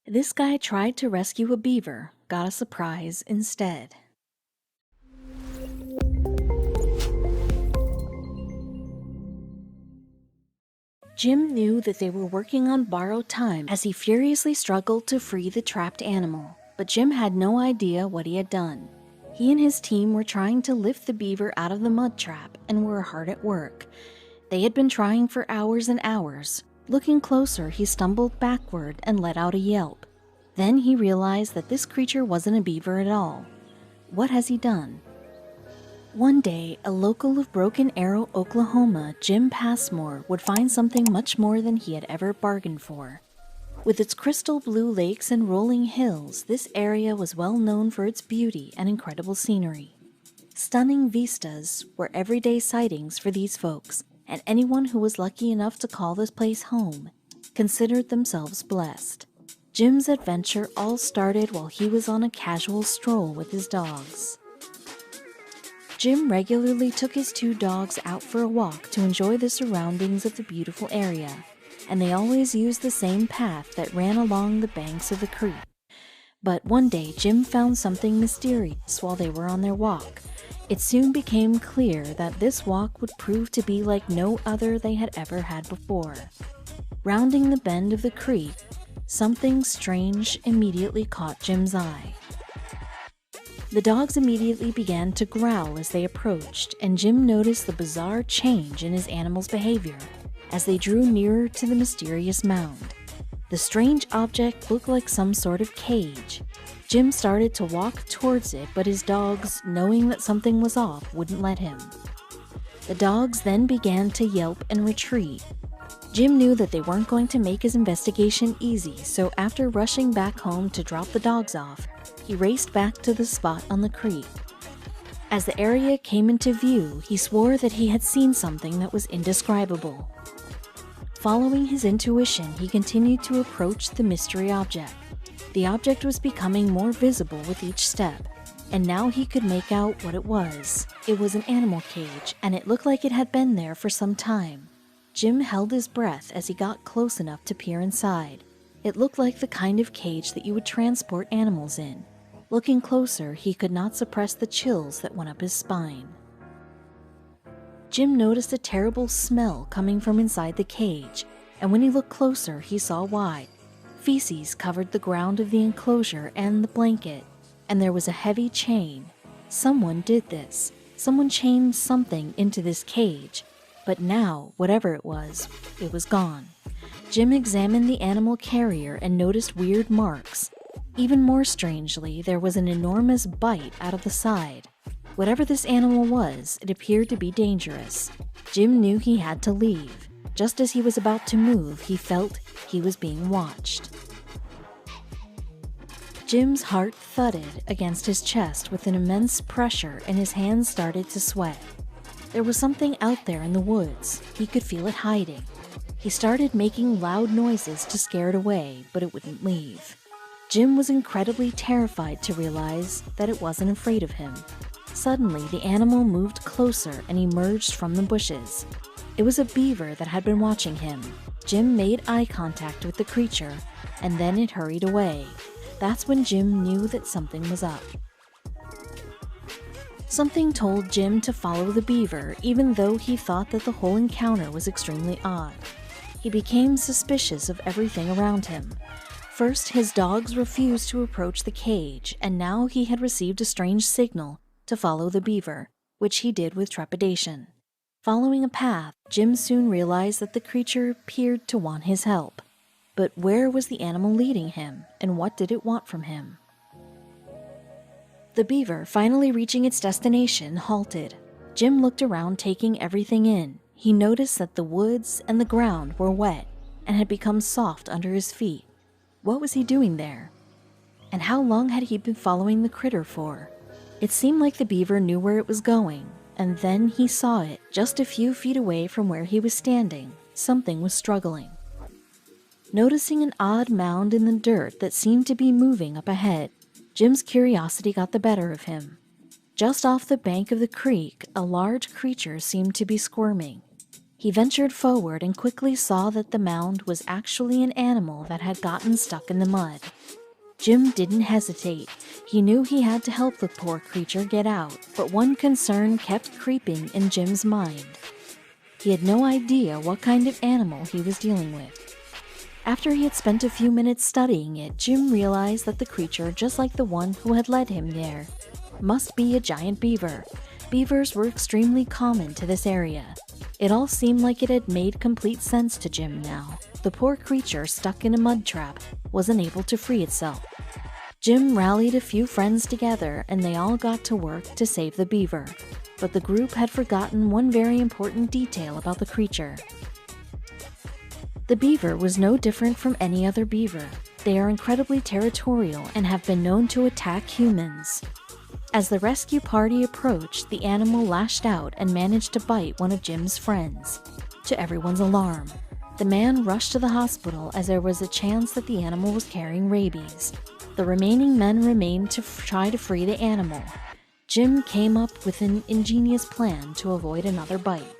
This guy tried to rescue a beaver, got a surprise instead. Jim knew that they were working on borrowed time as he furiously struggled to free the trapped animal, but Jim had no idea what he had done. He and his team were trying to lift the beaver out of the mud trap and were hard at work. They had been trying for hours and hours. Looking closer, he stumbled backward and let out a yelp. Then he realized that this creature wasn't a beaver at all. What has he done? One day, a local of Broken Arrow, Oklahoma, Jim Passmore, would find something much more than he had ever bargained for. With its crystal blue lakes and rolling hills, this area was well known for its beauty and incredible scenery. Stunning vistas were everyday sightings for these folks, and anyone who was lucky enough to call this place home considered themselves blessed. Jim's adventure all started while he was on a casual stroll with his dogs. Jim regularly took his two dogs out for a walk to enjoy the surroundings of the beautiful area, and they always used the same path that ran along the banks of the creek. But one day, Jim found something mysterious while they were on their walk. It soon became clear that this walk would prove to be like no other they had ever had before. Rounding the bend of the creek, something strange immediately caught Jim's eye. The dogs immediately began to growl as they approached, and Jim noticed the bizarre change in his animals' behavior as they drew nearer to the mysterious mound. The strange object looked like some sort of cage. Jim started to walk towards it, but his dogs, knowing that something was off, wouldn't let him. The dogs then began to yelp and retreat. Jim knew that they weren't going to make his investigation easy, so after rushing back home to drop the dogs off, he raced back to the spot on the creek. As the area came into view, he swore that he had seen something that was indescribable. Following his intuition, he continued to approach the mystery object. The object was becoming more visible with each step, and now he could make out what it was. It was an animal cage, and it looked like it had been there for some time. Jim held his breath as he got close enough to peer inside. It looked like the kind of cage that you would transport animals in. Looking closer, he could not suppress the chills that went up his spine. Jim noticed a terrible smell coming from inside the cage, and when he looked closer, he saw why. Feces covered the ground of the enclosure and the blanket, and there was a heavy chain. Someone did this. Someone chained something into this cage. But now, whatever it was gone. Jim examined the animal carrier and noticed weird marks. Even more strangely, there was an enormous bite out of the side. Whatever this animal was, it appeared to be dangerous. Jim knew he had to leave. Just as he was about to move, he felt he was being watched. Jim's heart thudded against his chest with an immense pressure, and his hands started to sweat. There was something out there in the woods. He could feel it hiding. He started making loud noises to scare it away, but it wouldn't leave. Jim was incredibly terrified to realize that it wasn't afraid of him. Suddenly, the animal moved closer and emerged from the bushes. It was a beaver that had been watching him. Jim made eye contact with the creature, and then it hurried away. That's when Jim knew that something was up. Something told Jim to follow the beaver, even though he thought that the whole encounter was extremely odd. He became suspicious of everything around him. First, his dogs refused to approach the cage, and now he had received a strange signal to follow the beaver, which he did with trepidation. Following a path, Jim soon realized that the creature appeared to want his help. But where was the animal leading him, and what did it want from him? The beaver, finally reaching its destination, halted. Jim looked around, taking everything in. He noticed that the woods and the ground were wet and had become soft under his feet. What was he doing there? And how long had he been following the critter for? It seemed like the beaver knew where it was going, and then he saw it just a few feet away from where he was standing. Something was struggling. Noticing an odd mound in the dirt that seemed to be moving up ahead, Jim's curiosity got the better of him. Just off the bank of the creek, a large creature seemed to be squirming. He ventured forward and quickly saw that the mound was actually an animal that had gotten stuck in the mud. Jim didn't hesitate. He knew he had to help the poor creature get out, but one concern kept creeping in Jim's mind. He had no idea what kind of animal he was dealing with. After he had spent a few minutes studying it, Jim realized that the creature, just like the one who had led him there, must be a giant beaver. Beavers were extremely common to this area. It all seemed like it had made complete sense to Jim now. The poor creature, stuck in a mud trap, wasn't able to free itself. Jim rallied a few friends together and they all got to work to save the beaver. But the group had forgotten one very important detail about the creature. The beaver was no different from any other beaver. They are incredibly territorial and have been known to attack humans. As the rescue party approached, the animal lashed out and managed to bite one of Jim's friends. To everyone's alarm, the man rushed to the hospital as there was a chance that the animal was carrying rabies. The remaining men remained to try to free the animal. Jim came up with an ingenious plan to avoid another bite.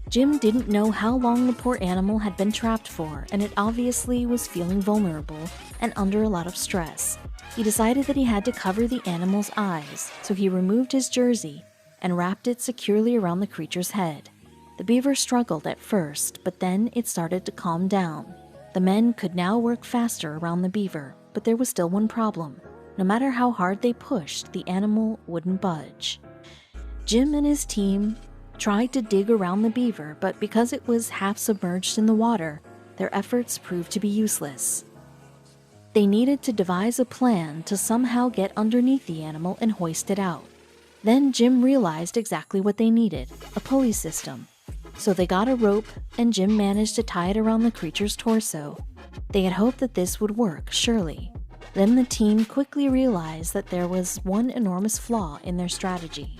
Jim didn't know how long the poor animal had been trapped for, and it obviously was feeling vulnerable and under a lot of stress. He decided that he had to cover the animal's eyes, so he removed his jersey and wrapped it securely around the creature's head. The beaver struggled at first, but then it started to calm down. The men could now work faster around the beaver, but there was still one problem. No matter how hard they pushed, the animal wouldn't budge. Jim and his team tried to dig around the beaver, but because it was half submerged in the water, their efforts proved to be useless. They needed to devise a plan to somehow get underneath the animal and hoist it out. Then Jim realized exactly what they needed, a pulley system. So they got a rope, and Jim managed to tie it around the creature's torso. They had hoped that this would work, surely. Then the team quickly realized that there was one enormous flaw in their strategy.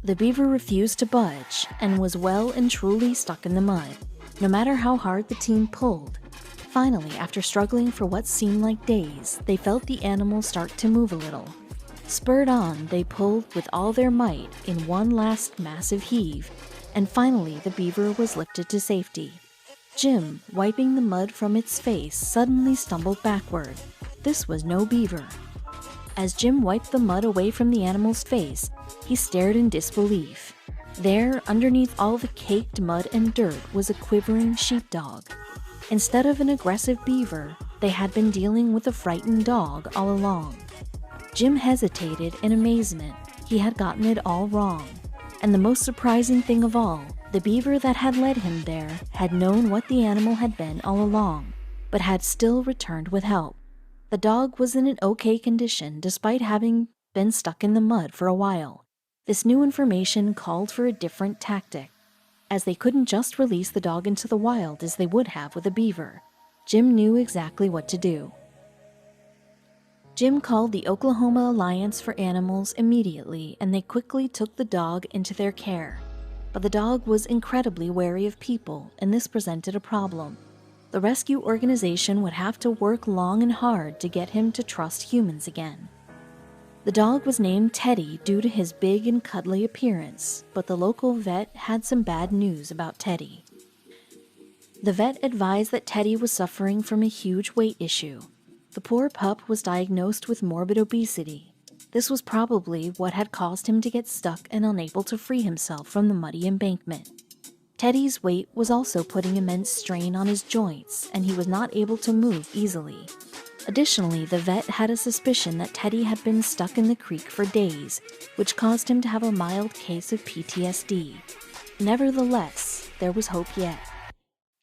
The beaver refused to budge and was well and truly stuck in the mud, no matter how hard the team pulled. Finally, after struggling for what seemed like days, they felt the animal start to move a little. Spurred on, they pulled with all their might in one last massive heave, and finally the beaver was lifted to safety. Jim, wiping the mud from its face, suddenly stumbled backward. This was no beaver. As Jim wiped the mud away from the animal's face, he stared in disbelief. There, underneath all the caked mud and dirt, was a quivering sheepdog. Instead of an aggressive beaver, they had been dealing with a frightened dog all along. Jim hesitated in amazement. He had gotten it all wrong. And the most surprising thing of all, the beaver that had led him there had known what the animal had been all along, but had still returned with help. The dog was in an okay condition despite having been stuck in the mud for a while. This new information called for a different tactic, as they couldn't just release the dog into the wild as they would have with a beaver. Jim knew exactly what to do. Jim called the Oklahoma Alliance for Animals immediately, and they quickly took the dog into their care. But the dog was incredibly wary of people, and this presented a problem. The rescue organization would have to work long and hard to get him to trust humans again. The dog was named Teddy due to his big and cuddly appearance, but the local vet had some bad news about Teddy. The vet advised that Teddy was suffering from a huge weight issue. The poor pup was diagnosed with morbid obesity. This was probably what had caused him to get stuck and unable to free himself from the muddy embankment. Teddy's weight was also putting immense strain on his joints, and he was not able to move easily. Additionally, the vet had a suspicion that Teddy had been stuck in the creek for days, which caused him to have a mild case of PTSD. Nevertheless, there was hope yet.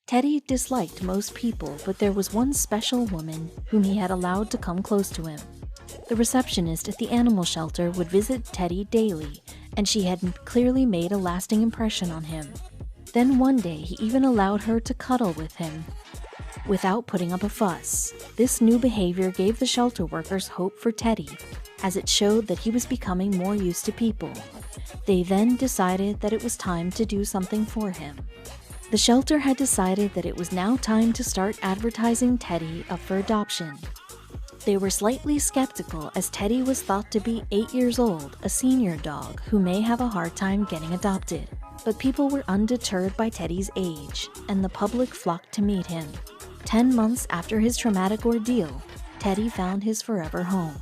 Teddy disliked most people, but there was one special woman whom he had allowed to come close to him. The receptionist at the animal shelter would visit Teddy daily, and she had clearly made a lasting impression on him. Then one day, he even allowed her to cuddle with him without putting up a fuss. This new behavior gave the shelter workers hope for Teddy, as it showed that he was becoming more used to people. They then decided that it was time to do something for him. The shelter had decided that it was now time to start advertising Teddy up for adoption. They were slightly skeptical as Teddy was thought to be 8 years old, a senior dog who may have a hard time getting adopted. But people were undeterred by Teddy's age, and the public flocked to meet him. 10 months after his traumatic ordeal, Teddy found his forever home.